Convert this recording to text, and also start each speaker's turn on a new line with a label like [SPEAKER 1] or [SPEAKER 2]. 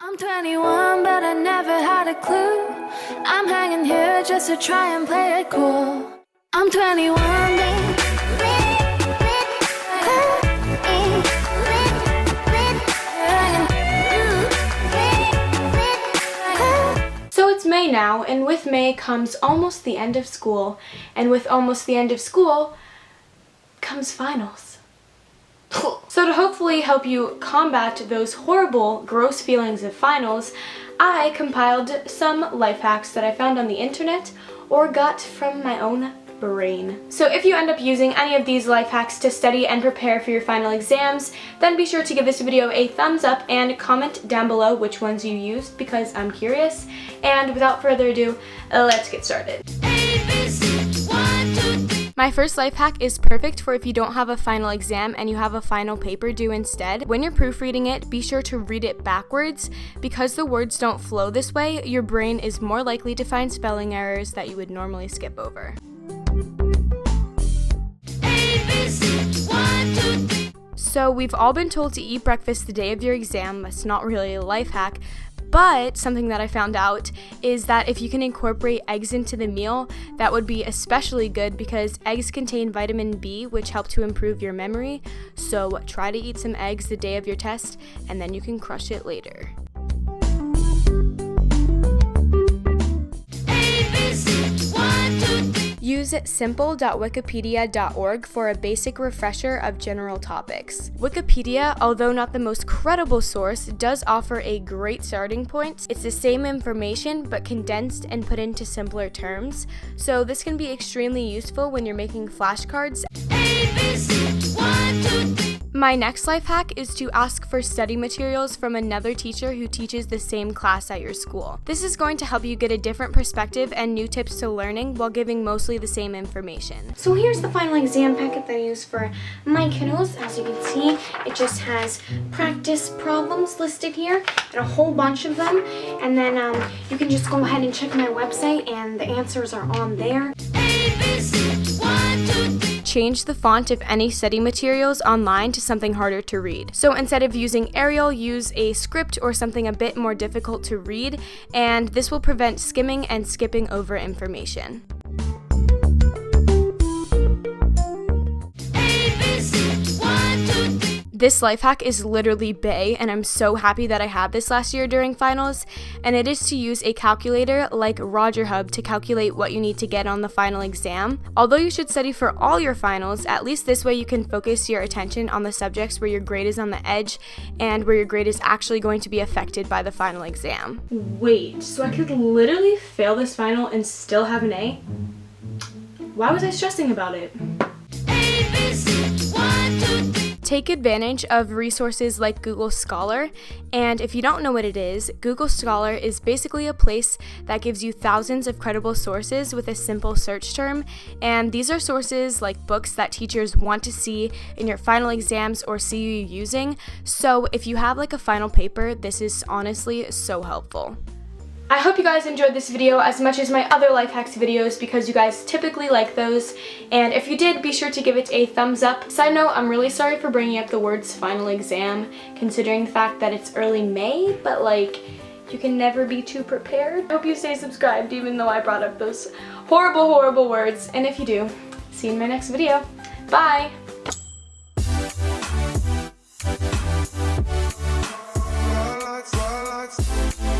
[SPEAKER 1] I'm 21, but I never had a clue. I'm hanging here just to try and play it cool. I'm 21,
[SPEAKER 2] So it's May now, and with May comes almost the end of school, and with almost the end of school comes finals. So to hopefully help you combat those horrible, gross feelings of finals, I compiled some life hacks that I found on the internet or got from my own brain. So if you end up using any of these life hacks to study and prepare for your final exams, then be sure to give this video a thumbs up and comment down below which ones you used because I'm curious. And without further ado, let's get started. My first life hack is perfect for if you don't have a final exam and you have a final paper due instead. When you're proofreading it, be sure to read it backwards. Because the words don't flow this way, your brain is more likely to find spelling errors that you would normally skip over. So we've all been told to eat breakfast the day of your exam. That's not really a life hack. But something that I found out is that if you can incorporate eggs into the meal, that would be especially good because eggs contain vitamin B, which help to improve your memory. So try to eat some eggs the day of your test, and then you can crush it later. Use simple.wikipedia.org for a basic refresher of general topics. Wikipedia, although not the most credible source, does offer a great starting point. It's the same information but condensed and put into simpler terms, so this can be extremely useful when you're making flashcards. My next life hack is to ask for study materials from another teacher who teaches the same class at your school. This is going to help you get a different perspective and new tips to learning while giving mostly the same information. So here's the final exam packet that I use for my kiddos. As you can see, it just has practice problems listed here and a whole bunch of them. And then you can just go ahead and check my website and the answers are on there. Change the font of any study materials online to something harder to read. So instead of using Arial, use a script or something a bit more difficult to read, and this will prevent skimming and skipping over information. This life hack is literally bae, and I'm so happy that I had this last year during finals, and it is to use a calculator like RogerHub to calculate what you need to get on the final exam. Although you should study for all your finals, at least this way you can focus your attention on the subjects where your grade is on the edge and where your grade is actually going to be affected by the final exam. Wait, so I could literally fail this final and still have an A? Why was I stressing about it? Take advantage of resources like Google Scholar, and if you don't know what it is, Google Scholar is basically a place that gives you thousands of credible sources with a simple search term, and these are sources like books that teachers want to see in your final exams or see you using, so if you have like a final paper, this is honestly so helpful. I hope you guys enjoyed this video as much as my other life hacks videos because you guys typically like those, and if you did, be sure to give it a thumbs up. Side note, I'm really sorry for bringing up the words final exam considering the fact that it's early May, but like, you can never be too prepared. I hope you stay subscribed even though I brought up those horrible, horrible words, and if you do, see you in my next video. Bye!
[SPEAKER 3] Lights.